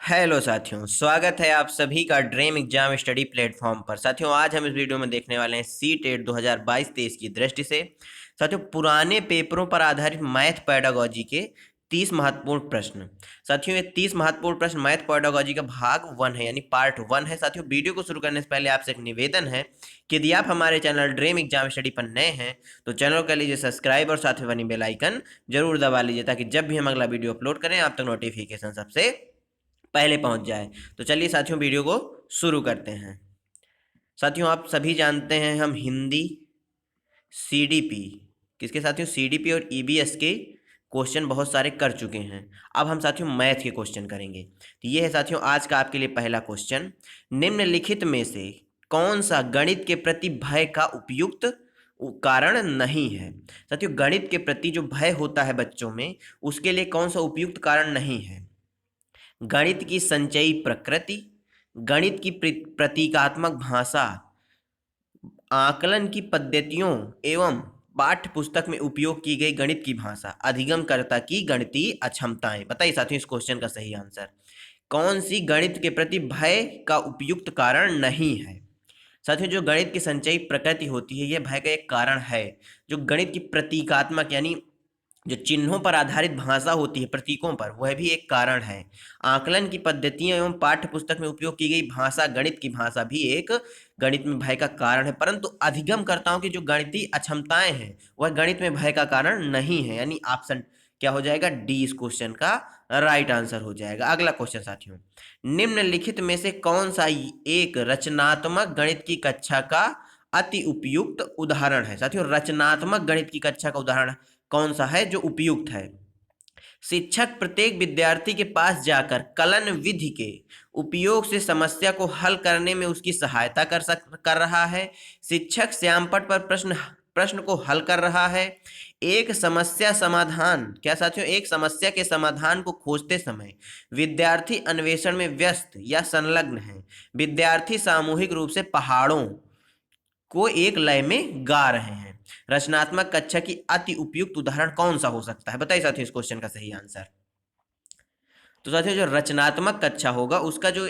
Hello साथियों, स्वागत है आप सभी का ड्रीम एग्जाम स्टडी प्लेटफॉर्म पर। साथियों, आज हम इस वीडियो में देखने वाले हैं सी टेट 2022-23 की दृष्टि से साथियों पुराने पेपरों पर आधारित मैथ पेडागोजी के 30 महत्वपूर्ण प्रश्न। साथियों, ये 30 महत्वपूर्ण प्रश्न मैथ पेडागोजी का भाग 1 है, यानी पार्ट 1 है। साथियों, वीडियो को शुरू करने से पहले आपसे एक निवेदन है कि यदि आप हमारे चैनल ड्रीम एग्जाम स्टडी पर नए हैं तो चैनल को कर लीजिए सब्सक्राइब और साथ में बनी बेल आइकन जरूर दबा लीजिए, ताकि जब भी हम अगला वीडियो अपलोड करें आप तक नोटिफिकेशन सबसे पहले पहुंच जाए। तो चलिए साथियों, वीडियो को शुरू करते हैं। साथियों, आप सभी जानते हैं हम हिंदी, सीडीपी, किसके साथियों, सीडीपी और ईबीएस के क्वेश्चन बहुत सारे कर चुके हैं। अब हम साथियों मैथ के क्वेश्चन करेंगे। तो ये है साथियों आज का आपके लिए पहला क्वेश्चन। निम्नलिखित में से कौन सा गणित के प्रति भय का उपयुक्त कारण नहीं है। साथियों, गणित के प्रति जो भय होता है बच्चों में, उसके लिए कौन सा उपयुक्त कारण नहीं है। गणित की संचयी प्रकृति, गणित की प्रतीकात्मक भाषा, आकलन की पद्धतियों एवं पाठ्य पुस्तक में उपयोग की गई गणित की भाषा, अधिगमकर्ता की गणितीय अक्षमताएं। बताइए साथियों इस क्वेश्चन का सही आंसर। कौन सी गणित के प्रति भय का उपयुक्त कारण नहीं है। साथियों, जो गणित की संचयी प्रकृति होती है यह भय का एक कारण है। जो गणित की प्रतीकात्मक यानी जो चिन्हों पर आधारित भाषा होती है, प्रतीकों पर, वह भी एक कारण है। आकलन की पद्धतियां एवं पाठ्य पुस्तक में उपयोग की गई भाषा, गणित की भाषा भी एक गणित में भय का कारण है। परंतु अधिगमकर्ताओं की जो गणितीय अक्षमताएं हैं वह गणित में भय का कारण नहीं है, यानी ऑप्शन क्या हो जाएगा, डी इस क्वेश्चन का राइट आंसर हो जाएगा। अगला क्वेश्चन साथियों, निम्नलिखित में से कौन सा एक रचनात्मक गणित की कक्षा का अति उपयुक्त उदाहरण है। साथियों, रचनात्मक गणित की कक्षा का उदाहरण कौन सा है जो उपयुक्त है। शिक्षक प्रत्येक विद्यार्थी के पास जाकर कलन विधि के उपयोग से समस्या को हल करने में उसकी सहायता कर रहा है। शिक्षक श्यामपट्ट पर प्रश्न प्रश्न को हल कर रहा है। एक समस्या समाधान, क्या साथियों, एक समस्या के समाधान को खोजते समय विद्यार्थी अन्वेषण में व्यस्त या संलग्न है। विद्यार्थी सामूहिक रूप से पहाड़ों को एक लय में गा रहे हैं। रचनात्मक कक्षा की अति उपयुक्त उदाहरण कौन सा हो सकता है। बताइए साथियों इस क्वेश्चन का सही आंसर। तो साथियों, जो रचनात्मक कक्षा होगा उसका जो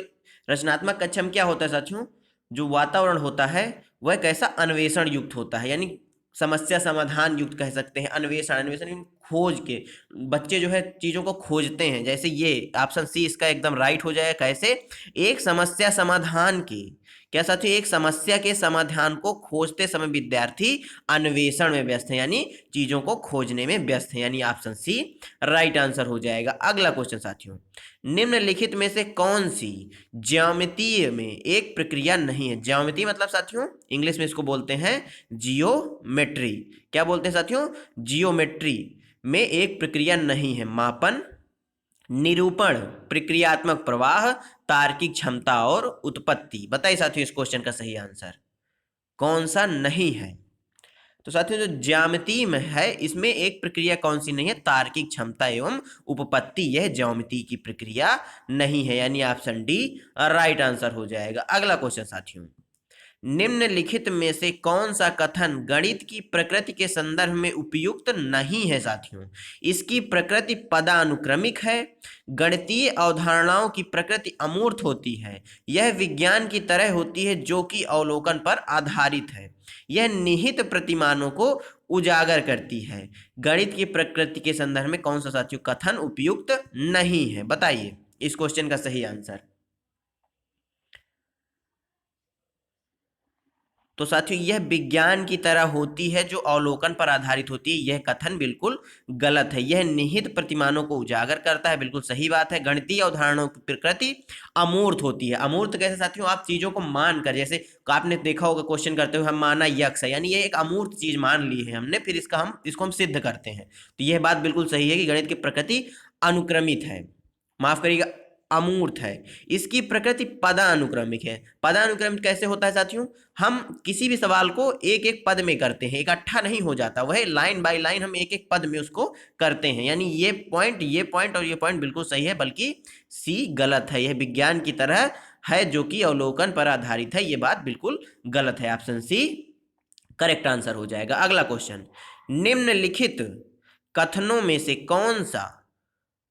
रचनात्मक कक्षा में क्या होता है साथियों, जो वातावरण होता है वह कैसा, अन्वेषण युक्त होता है, यानी समस्या समाधान युक्त कह सकते हैं। अन्वेषण, अन्वेषण यानी खोज के, बच्चे जो है चीजों को खोजते हैं। जैसे ये ऑप्शन सी इसका एकदम राइट हो जाएगा। कैसे, एक समस्या समाधान के, क्या साथियों, एक समस्या के समाधान को खोजते समय विद्यार्थी अन्वेषण में व्यस्त है, यानी चीजों को खोजने में व्यस्त है, यानी ऑप्शन सी राइट आंसर हो जाएगा। अगला क्वेश्चन साथियों, निम्नलिखित में से कौन सी ज्यामितीय में एक प्रक्रिया नहीं है। ज्यामिति मतलब साथियों इंग्लिश में इसको बोलते हैं जियोमेट्री। क्या बोलते हैं साथियों, जियोमेट्री में एक प्रक्रिया नहीं है। मापन, निरूपण, प्रक्रियात्मक प्रवाह, तार्किक क्षमता और उत्पत्ति। बताइए साथियों इस क्वेश्चन का सही आंसर कौन सा नहीं है। तो साथियों, जो ज्यामिति में है इसमें एक प्रक्रिया कौन सी नहीं है, तार्किक क्षमता एवं उपपत्ति, यह ज्यामिति की प्रक्रिया नहीं है, यानी ऑप्शन डी राइट आंसर हो जाएगा। अगला क्वेश्चन साथियों, निम्नलिखित में से कौन सा कथन गणित की प्रकृति के संदर्भ में उपयुक्त नहीं है। साथियों, इसकी प्रकृति पदानुक्रमिक है। गणितीय अवधारणाओं की प्रकृति अमूर्त होती है। यह विज्ञान की तरह होती है जो कि अवलोकन पर आधारित है। यह निहित प्रतिमानों को उजागर करती है। गणित की प्रकृति के संदर्भ में कौन सा साथियों कथन उपयुक्त नहीं है। बताइए इस क्वेश्चन का सही आंसर। तो साथियों, यह विज्ञान की तरह होती है जो अवलोकन पर आधारित होती है, यह कथन बिल्कुल गलत है। यह निहित प्रतिमानों को उजागर करता है, बिल्कुल सही बात है। गणितीय अवधारणाओं की प्रकृति अमूर्त होती है। अमूर्त कैसे साथियों, आप चीजों को मान कर, जैसे आपने देखा होगा क्वेश्चन करते हुए, हम माना यक्ष है, यानी ये एक अमूर्त चीज मान ली है हमने, फिर इसको हम सिद्ध करते हैं। तो यह बात बिल्कुल सही है कि गणित की प्रकृति अनुक्रमित है, माफ करिएगा अमूर्त है। इसकी प्रकृति पदानुक्रमिक है। पदानुक्रमित कैसे होता है साथियों, हम किसी भी सवाल को एक एक पद में करते हैं, इकट्ठा नहीं हो जाता, वह लाइन बाय लाइन हम एक एक पद में उसको करते हैं। यानी ये पॉइंट और ये पॉइंट बिल्कुल सही है, बल्कि सी गलत है। यह विज्ञान की तरह है जो कि अवलोकन पर आधारित है, ये बात बिल्कुल गलत है। ऑप्शन सी करेक्ट आंसर हो जाएगा। अगला क्वेश्चन, निम्नलिखित कथनों में से कौन सा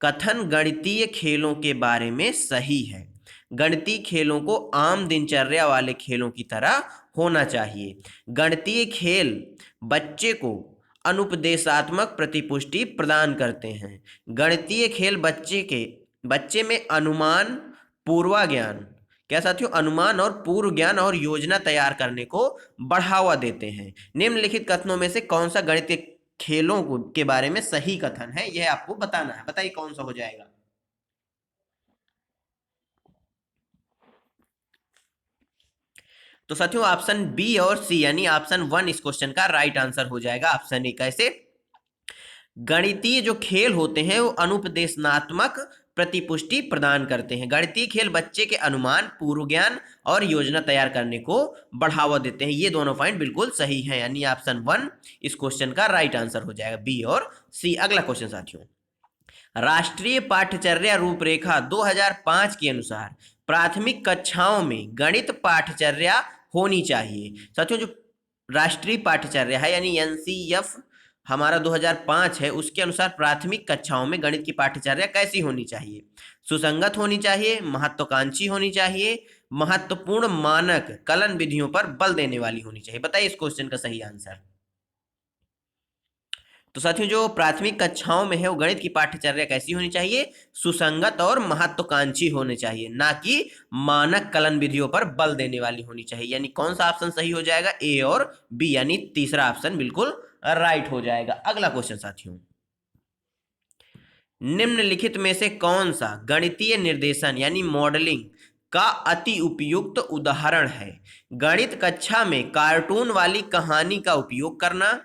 कथन गणितीय खेलों के बारे में सही है। गणितीय खेलों को आम दिनचर्या वाले खेलों की तरह होना चाहिए। गणितीय खेल बच्चे को अनुपदेशात्मक प्रतिपुष्टि प्रदान करते हैं। गणितीय खेल बच्चे में अनुमान, पूर्वाज्ञान, क्या साथियों, अनुमान और पूर्व ज्ञान और योजना तैयार करने को बढ़ावा देते हैं। निम्नलिखित कथनों में से कौन सा गणितीय के बारे में सही कथन है, यह आपको बताना है। बताइए कौन सा हो जाएगा। तो साथियों ऑप्शन बी और सी यानी ऑप्शन 1 इस क्वेश्चन का राइट आंसर हो जाएगा। ऑप्शन ए कैसे, गणितीय जो खेल होते हैं वो अनुपदेशनात्मक प्रतिपुष्टि प्रदान करते हैं। गणितीय खेल बच्चे के अनुमान, पूर्व ज्ञान और योजना तैयार करने को बढ़ावा देते हैं। ये दोनों पॉइंट बिल्कुल सही हैं, यानी ऑप्शन 1 इस क्वेश्चन का राइट आंसर हो जाएगा, बी और सी। अगला क्वेश्चन साथियों, राष्ट्रीय पाठ्यचर्या रूपरेखा 2005 के अनुसार प्राथमिक कक्षाओं में गणित पाठ्यचर्या होनी चाहिए। साथियों जो राष्ट्रीय पाठ्यचर्या है यानी एनसीएफ हमारा 2005 है, उसके अनुसार प्राथमिक कक्षाओं में गणित की पाठ्यचर्या कैसी होनी चाहिए? सुसंगत होनी चाहिए, महत्वाकांक्षी होनी चाहिए, महत्वपूर्ण मानक कलन विधियों पर बल देने वाली होनी चाहिए। बताइए इस क्वेश्चन का सही आंसर। तो साथियों जो प्राथमिक कक्षाओं में है वो गणित की पाठ्यचर्या कैसी होनी चाहिए? सुसंगत और महत्वाकांक्षी होनी चाहिए, ना कि मानक कलन विधियों पर बल देने वाली होनी चाहिए। यानी कौन सा ऑप्शन सही हो जाएगा? ए और बी, यानी तीसरा ऑप्शन बिल्कुल राइट हो जाएगा। अगला क्वेश्चन साथियों, निम्नलिखित में से कौन सा गणितीय निर्देशन यानी मॉडलिंग का अति उपयुक्त उदाहरण है? गणित कक्षा में कार्टून वाली कहानी का उपयोग करना,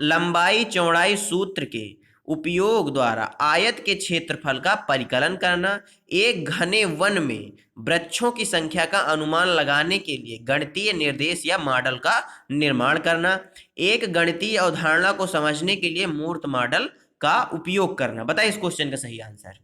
लंबाई चौड़ाई सूत्र के उपयोग द्वारा आयत के क्षेत्रफल का परिकलन करना, एक घने वन में वृक्षों की संख्या का अनुमान लगाने के लिए गणितीय निर्देश या मॉडल का निर्माण करना, एक गणितीय अवधारणा को समझने के लिए मूर्त मॉडल का उपयोग करना। बताइए इस क्वेश्चन का सही आंसर।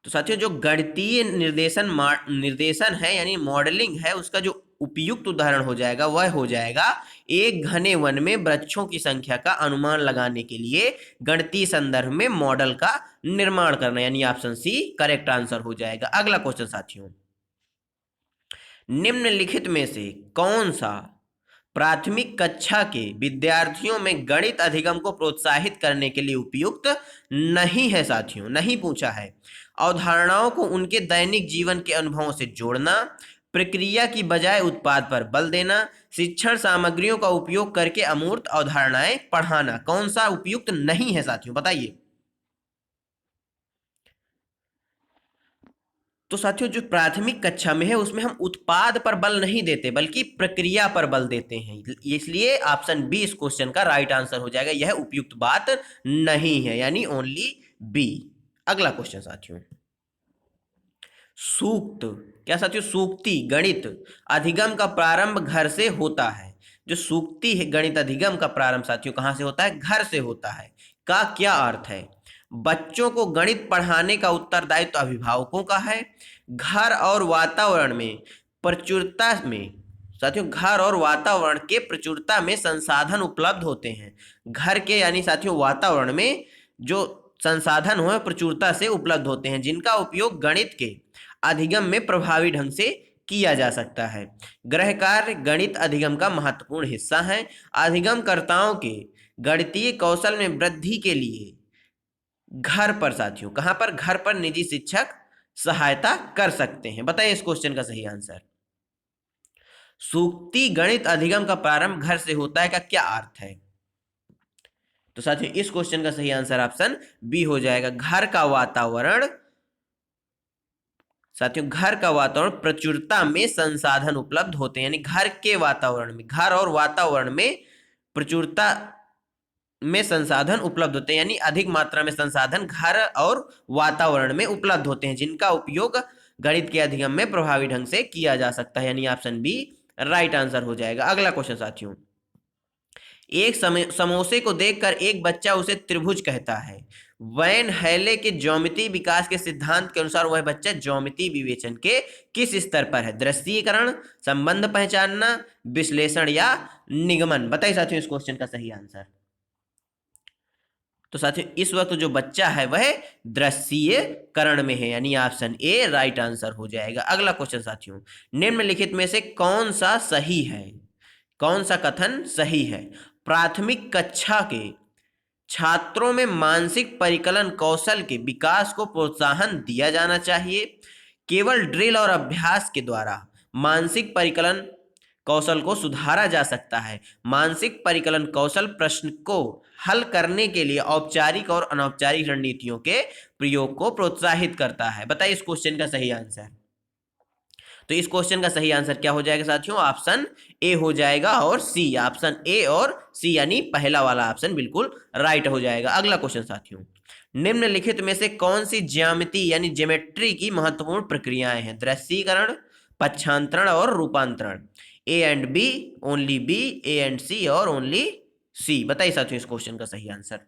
तो साथियों जो गणितीय निर्देशन है यानी मॉडलिंग है, उसका जो उपयुक्त उदाहरण हो जाएगा वह हो जाएगा एक घने वन में वृक्षों की संख्या का अनुमान लगाने के लिए गणितीय संदर्भ में मॉडल का निर्माण करना, यानी ऑप्शन सी करेक्ट आंसर हो जाएगा। अगला क्वेश्चन साथियों, निम्नलिखित में से कौन सा प्राथमिक कक्षा के विद्यार्थियों में गणित अधिगम को प्रोत्साहित करने के लिए उपयुक्त नहीं है? साथियों नहीं पूछा है। अवधारणाओं को उनके दैनिक जीवन के अनुभवों से जोड़ना, प्रक्रिया की बजाय उत्पाद पर बल देना, शिक्षण सामग्रियों का उपयोग करके अमूर्त अवधारणाएं पढ़ाना। कौन सा उपयुक्त नहीं है साथियों, बताइए। तो साथियों जो प्राथमिक कक्षा में है उसमें हम उत्पाद पर बल नहीं देते बल्कि प्रक्रिया पर बल देते हैं, इसलिए ऑप्शन बी इस क्वेश्चन का राइट आंसर हो जाएगा। यह उपयुक्त बात नहीं है, यानी ओनली बी। अगला क्वेश्चन साथियों, सूक्त, क्या साथियों, सूक्ति गणित अधिगम का प्रारंभ घर से होता है। जो सूक्ति है गणित अधिगम का प्रारंभ साथियों कहां से होता है? घर से होता है। का क्या अर्थ है? बच्चों को गणित पढ़ाने का उत्तरदायित्व तो अभिभावकों का है। घर और वातावरण में प्रचुरता में, साथियों घर और वातावरण के प्रचुरता में संसाधन उपलब्ध होते हैं। घर के यानी साथियों वातावरण में जो संसाधन हो प्रचुरता से उपलब्ध होते हैं, जिनका उपयोग गणित के अधिगम में प्रभावी ढंग से किया जा सकता है। गृह कार्य गणित अधिगम का महत्वपूर्ण हिस्सा है। अधिगमकर्ताओं के गणितीय कौशल में वृद्धि के लिए घर पर साथियों, कहां पर? घर पर निजी शिक्षक सहायता कर सकते हैं। बताइए इस क्वेश्चन का सही आंसर। सूक्ति गणित अधिगम का प्रारंभ घर से होता है का क्या अर्थ है? तो साथियों इस क्वेश्चन का सही आंसर ऑप्शन बी हो जाएगा। घर का वातावरण साथियों, घर का वातावरण प्रचुरता में संसाधन उपलब्ध होते हैं, यानी घर के वातावरण में, घर और वातावरण में प्रचुरता में संसाधन उपलब्ध होते हैं, यानी अधिक मात्रा में संसाधन घर और वातावरण में उपलब्ध होते हैं, जिनका उपयोग गणित के अधिगम में प्रभावी ढंग से किया जा सकता है, यानी ऑप्शन बी राइट आंसर हो जाएगा। अगला क्वेश्चन साथियों, एक समोसे को देखकर एक बच्चा उसे त्रिभुज कहता है। वैन हैले के ज्यामितीय विकास के सिद्धांत के अनुसार वह बच्चा ज्यामितीय विवेचन के किस स्तर पर है? दृश्यीकरण, संबंध पहचानना, विश्लेषण या निगमन। बताइए साथियों इस क्वेश्चन का सही आंसर। तो साथियों इस वक्त जो बच्चा है वह दृश्य करण में है, यानी ऑप्शन ए राइट आंसर हो जाएगा। अगला क्वेश्चन साथियों, निम्नलिखित में से कौन सा सही है, कौन सा कथन सही है? प्राथमिक कक्षा के छात्रों में मानसिक परिकलन कौशल के विकास को प्रोत्साहन दिया जाना चाहिए। केवल ड्रिल और अभ्यास के द्वारा मानसिक परिकलन कौशल को सुधारा जा सकता है। मानसिक परिकलन कौशल प्रश्न को हल करने के लिए औपचारिक और अनौपचारिक रणनीतियों के प्रयोग को प्रोत्साहित करता है। बताइए इस क्वेश्चन का सही आंसर। तो इस क्वेश्चन का सही आंसर क्या हो जाएगा साथियों? ऑप्शन ए हो जाएगा और सी, ऑप्शन ए और सी यानी पहला वाला ऑप्शन बिल्कुल राइट हो जाएगा। अगला क्वेश्चन साथियों, निम्नलिखित में से कौन सी ज्यामिति यानी ज्योमेट्री की महत्वपूर्ण प्रक्रियाएं हैं? दृश्यीकरण, पक्षांतरण और रूपांतरण। A and B, only B, A and C और ओनली सी। बताइए साथियों इस क्वेश्चन का सही आंसर।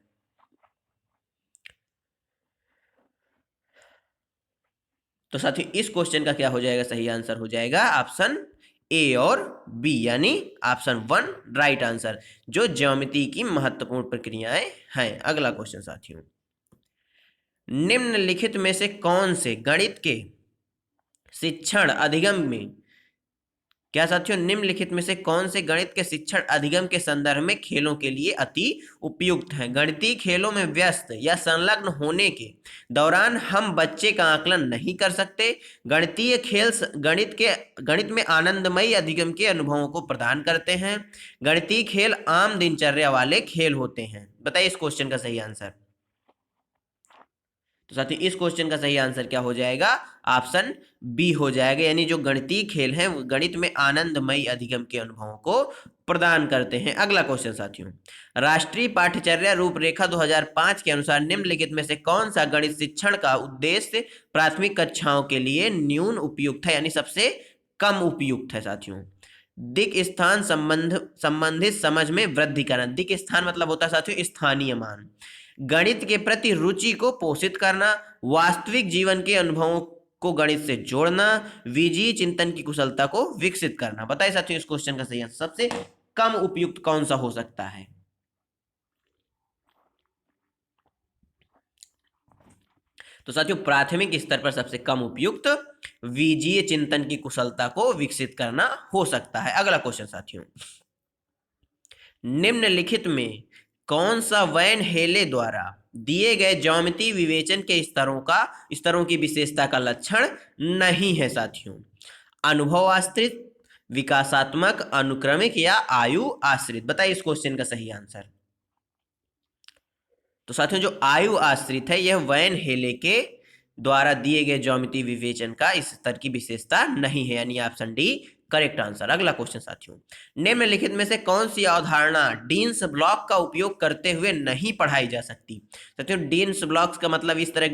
तो साथियों इस क्वेश्चन का क्या हो जाएगा? सही आंसर हो जाएगा ऑप्शन ए और बी यानी ऑप्शन 1 राइट आंसर, जो ज्यामिति की महत्वपूर्ण प्रक्रियाएं हैं। अगला क्वेश्चन साथियों, निम्नलिखित में से कौन से गणित के शिक्षण अधिगम में, क्या साथियों निम्नलिखित में से कौन से गणित के शिक्षण अधिगम के संदर्भ में खेलों के लिए अति उपयुक्त हैं? गणितीय खेलों में व्यस्त या संलग्न होने के दौरान हम बच्चे का आकलन नहीं कर सकते। गणितीय खेल गणित में आनंदमयी अधिगम के अनुभवों को प्रदान करते हैं। गणितीय खेल आम दिनचर्या वाले खेल होते हैं। बताइए इस क्वेश्चन का सही आंसर। तो साथियों इस क्वेश्चन का सही आंसर क्या हो जाएगा? ऑप्शन बी हो जाएगा, यानी जो गणितीय खेल हैं वो गणित में आनंदमयी अधिगम के अनुभवों को प्रदान करते हैं। अगला क्वेश्चन साथियों, राष्ट्रीय पाठ्यचर्या रूपरेखा 2005 के अनुसार निम्नलिखित में से कौन सा गणित शिक्षण का उद्देश्य प्राथमिक कक्षाओं के लिए न्यून उपयुक्त है, यानी सबसे कम उपयुक्त है? साथियों दिक स्थान संबंधित समझ में वृद्धि करना। दिक स्थान मतलब होता है साथियों स्थानीय मान। गणित के प्रति रुचि को पोषित करना, वास्तविक जीवन के अनुभवों को गणित से जोड़ना, विजीय चिंतन की कुशलता को विकसित करना। बताइए साथियों इस क्वेश्चन का सही आंसर सबसे कम उपयुक्त कौन सा हो सकता है? तो साथियों प्राथमिक स्तर पर सबसे कम उपयुक्त विजीय चिंतन की कुशलता को विकसित करना हो सकता है। अगला क्वेश्चन साथियों, निम्नलिखित में कौन सा वैन हेले द्वारा दिए गए ज्यामितीय विवेचन के स्तरों की विशेषता का लक्षण नहीं है? साथियों अनुभव आश्रित, विकासात्मक, अनुक्रमिक या आयु आश्रित। बताइए इस क्वेश्चन का सही आंसर। तो साथियों जो आयु आश्रित है यह वैन हेले के द्वारा दिए गए ज्यामितीय विवेचन का इस स्तर की विशेषता नहीं है, यानी ऑप्शन डी करेक्ट आंसर। अगला क्वेश्चन साथियों, निम्नलिखित में से कौन सी अवधारणा डीन्स ब्लॉक का उपयोग करते हुए नहीं पढ़ाई जा सकती? साथियों डीन्स ब्लॉक्स का मतलब इस तरह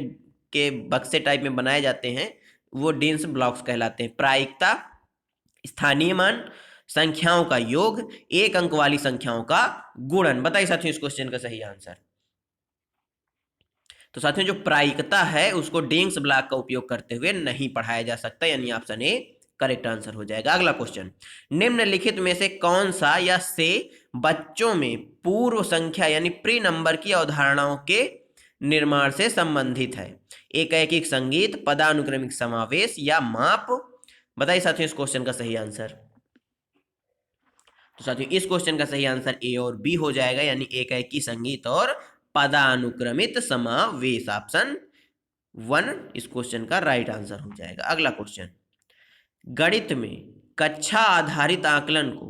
के बक्से टाइप में बनाए जाते हैं, वो डीन्स ब्लॉक्स कहलाते हैं। प्रायिकता, स्थानीय मान, संख्याओं का योग, एक अंक वाली संख्याओं का गुणन। बताइए साथियों इस क्वेश्चन का सही आंसर। तो साथियों जो प्रायिकता है उसको डिंग्स ब्लॉक का उपयोग करते हुए नहीं पढ़ाया जा सकता, यानी ऑप्शन ए करेक्ट आंसर हो जाएगा। अगला क्वेश्चन, निम्नलिखित में से कौन सा या से बच्चों में पूर्व संख्या यानी प्री नंबर की अवधारणाओं के निर्माण से संबंधित है? एकैकिक संगीत, पदानुक्रमिक समावेश या माप। बताइए साथियों इस क्वेश्चन का सही आंसर। तो साथियों इस क्वेश्चन का सही आंसर ए और बी हो जाएगा, यानी एकैकी संगीत और पदानुक्रमित समावेश। ऑप्शन 1 इस क्वेश्चन का राइट आंसर हो जाएगा। अगला क्वेश्चन, गणित में कक्षा आधारित आकलन को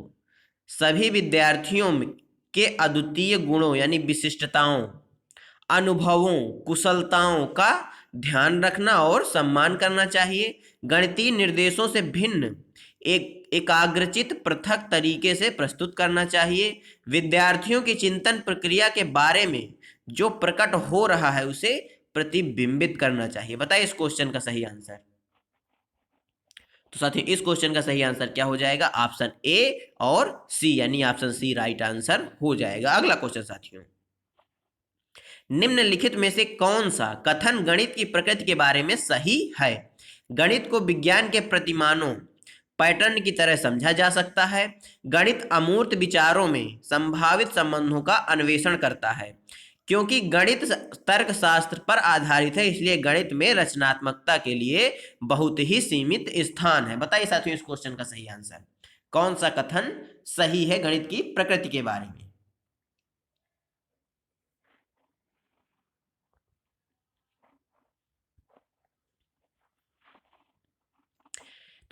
सभी विद्यार्थियों में के अद्वितीय गुणों यानी विशिष्टताओं, अनुभवों, कुशलताओं का ध्यान रखना और सम्मान करना चाहिए। गणितीय निर्देशों से भिन्न एकाग्रचित पृथक तरीके से प्रस्तुत करना चाहिए। विद्यार्थियों की चिंतन प्रक्रिया के बारे में जो प्रकट हो रहा है उसे प्रतिबिंबित करना चाहिए। बताइए इस क्वेश्चन का सही आंसर। तो साथियों इस क्वेश्चन का सही आंसर क्या हो जाएगा? ऑप्शन ए और सी, यानी ऑप्शन सी राइट आंसर हो जाएगा। अगला क्वेश्चन साथियों, निम्नलिखित में से कौन सा कथन गणित की प्रकृति के बारे में सही है? गणित को विज्ञान के प्रतिमानों पैटर्न की तरह समझा जा सकता है। गणित अमूर्त विचारों में संभावित संबंधों का अन्वेषण करता है। क्योंकि गणित तर्क शास्त्र पर आधारित है, इसलिए गणित में रचनात्मकता के लिए बहुत ही सीमित स्थान है। बताइए साथियों इस क्वेश्चन का सही आंसर। कौन सा कथन सही है गणित की प्रकृति के बारे में?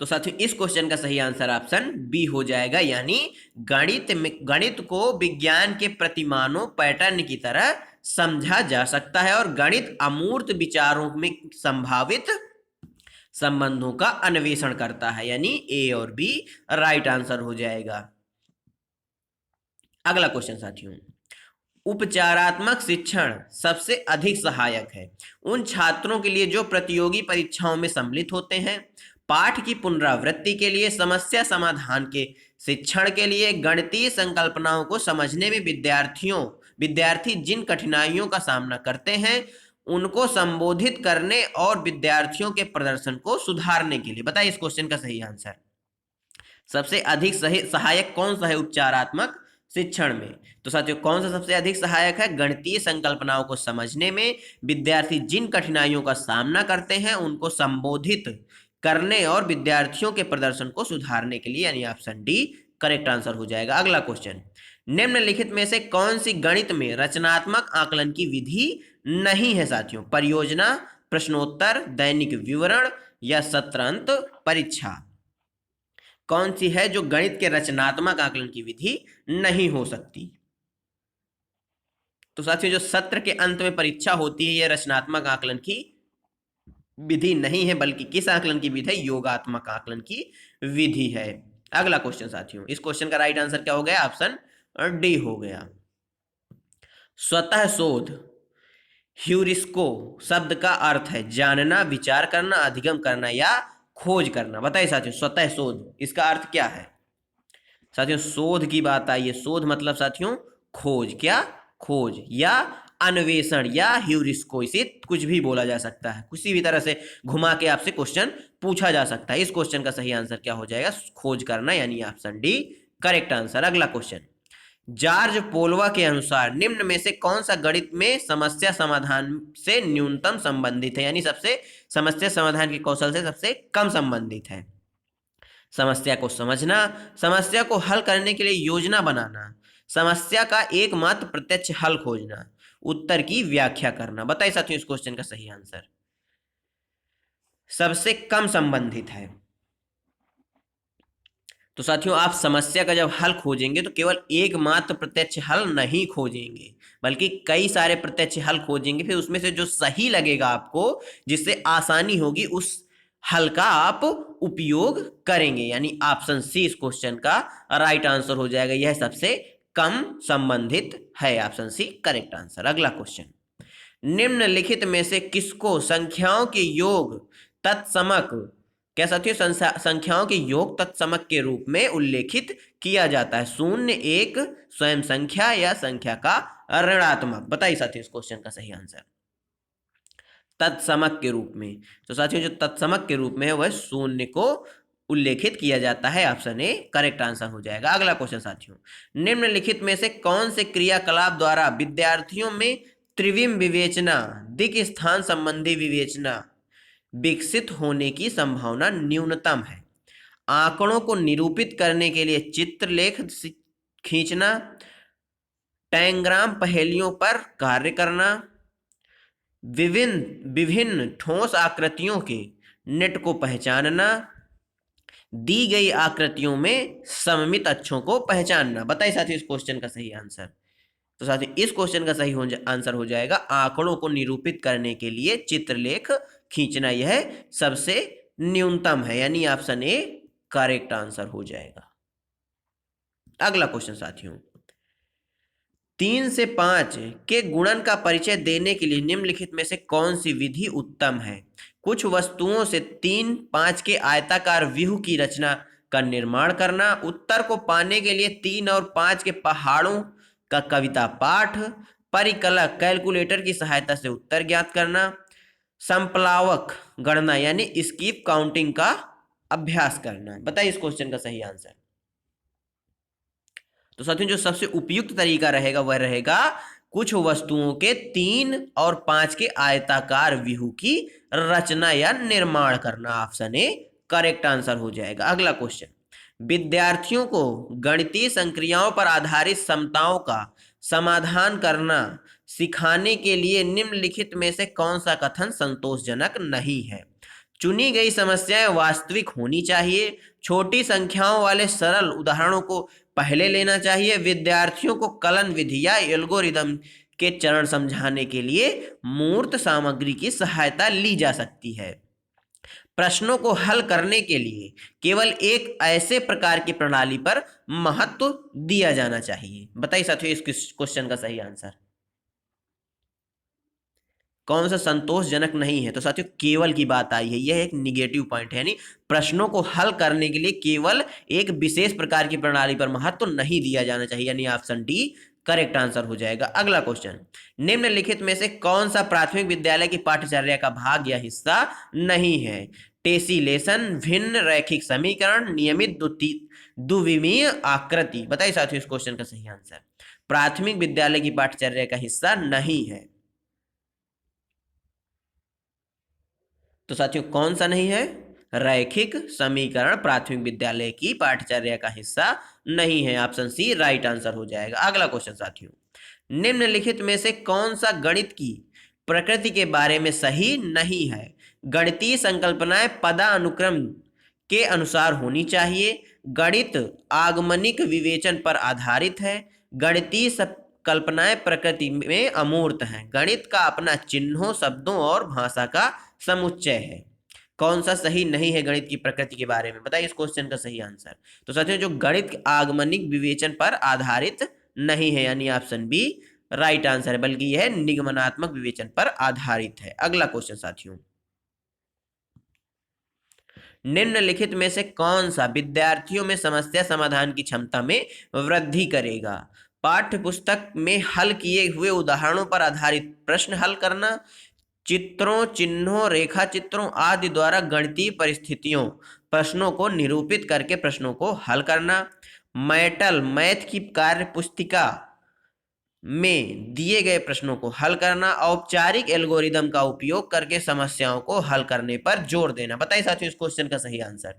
तो साथियों इस क्वेश्चन का सही आंसर ऑप्शन बी हो जाएगा, यानी गणित को विज्ञान के प्रतिमानों पैटर्न की तरह समझा जा सकता है और गणित अमूर्त विचारों में संभावित संबंधों का अन्वेषण करता है, यानी ए और बी राइट आंसर हो जाएगा। अगला क्वेश्चन साथियों, उपचारात्मक शिक्षण सबसे अधिक सहायक है उन छात्रों के लिए जो प्रतियोगी परीक्षाओं में सम्मिलित होते हैं, पाठ की पुनरावृत्ति के लिए, समस्या समाधान के शिक्षण के लिए, गणितीय संकल्पनाओं को समझने में विद्यार्थी जिन कठिनाइयों का सामना करते हैं उनको संबोधित करने और विद्यार्थियों के प्रदर्शन को सुधारने के लिए। बताइए इस क्वेश्चन का सही आंसर। सबसे अधिक सही सहायक कौन सा है उपचारात्मक शिक्षण में? तो साथियों कौन सा सबसे अधिक सहायक है? गणितीय संकल्पनाओं को समझने में विद्यार्थी जिन कठिनाइयों का सामना करते हैं उनको संबोधित करने और विद्यार्थियों के प्रदर्शन को सुधारने के लिए, यानी ऑप्शन डी करेक्ट आंसर हो जाएगा। अगला क्वेश्चन, निम्नलिखित में से कौन सी गणित में रचनात्मक आकलन की विधि नहीं है साथियों? परियोजना, प्रश्नोत्तर, दैनिक विवरण या सत्रांत परीक्षा? कौन सी है जो गणित के रचनात्मक आकलन की विधि नहीं हो सकती? तो साथियों जो सत्र के अंत में परीक्षा होती है यह रचनात्मक आकलन की विधि नहीं है, बल्कि किस आकलन की विधि है? योगात्मक आकलन की विधि है। अगला क्वेश्चन साथियों, इस क्वेश्चन का राइट आंसर क्या हो गया? ऑप्शन डी हो गया। स्वतः शोध, ह्यूरिस्को शब्द का अर्थ है जानना, विचार करना, अधिगम करना या खोज करना। बताइए साथियों स्वतः शोध इसका अर्थ क्या है? साथियों शोध की बात आई है, शोध मतलब साथियों खोज, क्या? खोज या अन्वेषण या ह्यूरिस्को, इसे कुछ भी बोला जा सकता है, किसी भी तरह से घुमा के आपसे क्वेश्चन पूछा जा सकता है। इस क्वेश्चन का सही आंसर क्या हो जाएगा? खोज करना, यानी ऑप्शन डी करेक्ट आंसर। अगला क्वेश्चन, जॉर्ज पोलवा के अनुसार निम्न में से कौन सा गणित में समस्या समाधान से न्यूनतम संबंधित है, यानी सबसे समस्या समाधान के कौशल से सबसे कम संबंधित है? समस्या को समझना, समस्या को हल करने के लिए योजना बनाना, समस्या का एकमात्र प्रत्यक्ष हल खोजना, उत्तर की व्याख्या करना। बताइए साथियों इस क्वेश्चन का सही आंसर। सबसे कम संबंधित है। तो साथियों आप समस्या का जब हल खोजेंगे तो केवल एकमात्र प्रत्यक्ष हल नहीं खोजेंगे, बल्कि कई सारे प्रत्यक्ष हल खोजेंगे, फिर उसमें से जो सही लगेगा आपको, जिससे आसानी होगी, उस हल का आप उपयोग करेंगे, यानी ऑप्शन सी इस क्वेश्चन का राइट आंसर हो जाएगा। यह सबसे कम संबंधित है, ऑप्शन सी करेक्ट आंसर। अगला क्वेश्चन, निम्नलिखित में से किसको संख्याओं के योग तत्समक, क्या साथियों संख्याओं के योग तत्समक के रूप में उल्लेखित किया जाता है? शून्य, एक, स्वयं संख्या या संख्या का ऋणात्मक? बताइए साथियों इस क्वेश्चन का सही आंसर। तत्समक के रूप में, तो साथियों जो तत्समक के रूप में है वह शून्य को उल्लेखित किया जाता है, ऑप्शन ए करेक्ट आंसर हो जाएगा। अगला क्वेश्चन साथियों, निम्नलिखित में से कौन से क्रियाकलाप द्वारा विद्यार्थियों में त्रिविम विवेचना, दिक् स्थान संबंधी विवेचना विकसित होने की संभावना न्यूनतम है? आंकड़ों को निरूपित करने के लिए चित्रलेख खींचना, टैंग्राम पहेलियों पर कार्य करना, विभिन्न ठोस आकृतियों के नेट को पहचानना, दी गई आकृतियों में सममित अक्षों को पहचानना। बताइए साथियों इस क्वेश्चन का सही आंसर। तो साथियों इस क्वेश्चन का सही आंसर हो जाएगा आंकड़ों को निरूपित करने के लिए चित्रलेख खींचना, यह सबसे न्यूनतम है, यानी ऑप्शन ए करेक्ट आंसर हो जाएगा। अगला क्वेश्चन साथियों, 3 से 5 के गुणन का परिचय देने के लिए निम्नलिखित में से कौन सी विधि उत्तम है? कुछ वस्तुओं से 3, 5 के आयताकार व्यूह की रचना का निर्माण करना, उत्तर को पाने के लिए 3 और 5 के पहाड़ों का कविता पाठ, परिकलक कैलकुलेटर की सहायता से उत्तर ज्ञात करना, संप्लावक गणना यानी स्कीप काउंटिंग का अभ्यास करना। बताइए इस क्वेश्चन का सही आंसर। तो साथियों जो सबसे उपयुक्त तरीका रहेगा वह रहेगा कुछ वस्तुओं के 3 और 5 के आयताकार व्यूह की रचना या निर्माण करना। ऑप्शन ए करेक्ट आंसर हो जाएगा। अगला क्वेश्चन, विद्यार्थियों को गणितीय संक्रियाओं पर आधारित समताओं का समाधान करना सिखाने के लिए निम्नलिखित में से कौन सा कथन संतोषजनक नहीं है? चुनी गई समस्याएं वास्तविक होनी चाहिए, छोटी संख्याओं वाले सरल उदाहरणों को पहले लेना चाहिए, विद्यार्थियों को कलन विधि या एल्गोरिदम के चरण समझाने के लिए मूर्त सामग्री की सहायता ली जा सकती है। प्रश्नों को हल करने के लिए केवल एक ऐसे प्रकार की प्रणाली पर महत्व दिया जाना चाहिए। बताइए साथियों इस क्वेश्चन का सही आंसर कौन सा संतोषजनक नहीं है? तो साथियों केवल की बात आई है, यह एक निगेटिव पॉइंट है, यानी प्रश्नों को हल करने के लिए केवल एक विशेष प्रकार की प्रणाली पर महत्व नहीं दिया जाना चाहिए, यानी ऑप्शन डी करेक्ट आंसर हो जाएगा। अगला क्वेश्चन, निम्नलिखित में से कौन सा प्राथमिक विद्यालय की पाठ्यचर्या का भाग या हिस्सा नहीं है? टेसिलेशन, भिन्न रैखिक समीकरण, नियमित द्विविमीय आकृति। बताइए साथियों इस क्वेश्चन का सही आंसर प्राथमिक विद्यालय की पाठ्यचर्या का हिस्सा नहीं है। तो साथियों कौन सा नहीं है? रैखिक समीकरण प्राथमिक विद्यालय की पाठ्यचर्या का हिस्सा नहीं है। ऑप्शन सी राइट आंसर हो जाएगा। अगला क्वेश्चन साथियों, निम्नलिखित में से कौन सा गणित की प्रकृति के बारे में सही नहीं है? गणितीय संकल्पनाएं पदानुक्रम के अनुसार होनी चाहिए, गणित आगमनिक विवेचन पर आधारित है, गणितीय कल्पनाएं प्रकृति में अमूर्त हैं, गणित का अपना चिन्हों, शब्दों और भाषा का समुच्चय है। कौन सा सही नहीं है गणित की प्रकृति के बारे में? बताइए इस क्वेश्चन का सही आंसर। तो साथियों जो गणित आगमनिक विवेचन पर आधारित नहीं है, यानी ऑप्शन बी राइट आंसर है, बल्कि यह निगमनात्मक विवेचन पर आधारित है। अगला क्वेश्चन साथियों, निम्नलिखित में से कौन सा विद्यार्थियों में समस्या समाधान की क्षमता में वृद्धि करेगा? पाठ्य पुस्तक में हल किए हुए उदाहरणों पर आधारित प्रश्न हल करना, चित्रों, चिन्हों, रेखा चित्रों आदि द्वारा गणितीय परिस्थितियों प्रश्नों को निरूपित करके प्रश्नों को हल करना, मैथ की कार्य पुस्तिका में दिए गए प्रश्नों को हल करना, औपचारिक एल्गोरिदम का उपयोग करके समस्याओं को हल करने पर जोर देना। बताइए साथियों इस क्वेश्चन का सही आंसर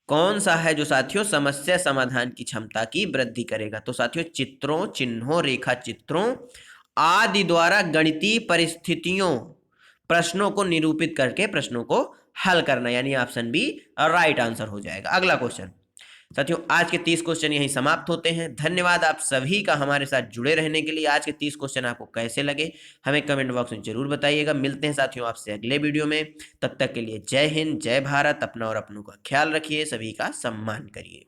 कौन सा है जो साथियों समस्या समाधान की क्षमता की वृद्धि करेगा? तो साथियों चित्रों, चिन्हों, रेखा चित्रों आदि द्वारा गणितीय परिस्थितियों प्रश्नों को निरूपित करके प्रश्नों को हल करना, यानी ऑप्शन बी राइट आंसर हो जाएगा। अगला क्वेश्चन साथियों, आज के 30 क्वेश्चन यहीं समाप्त होते हैं। धन्यवाद आप सभी का हमारे साथ जुड़े रहने के लिए। आज के 30 क्वेश्चन आपको कैसे लगे हमें कमेंट बॉक्स में जरूर बताइएगा। मिलते हैं साथियों आपसे अगले वीडियो में, तब तक के लिए जय हिंद, जय भारत। अपना और अपनों का ख्याल रखिए, सभी का सम्मान करिए।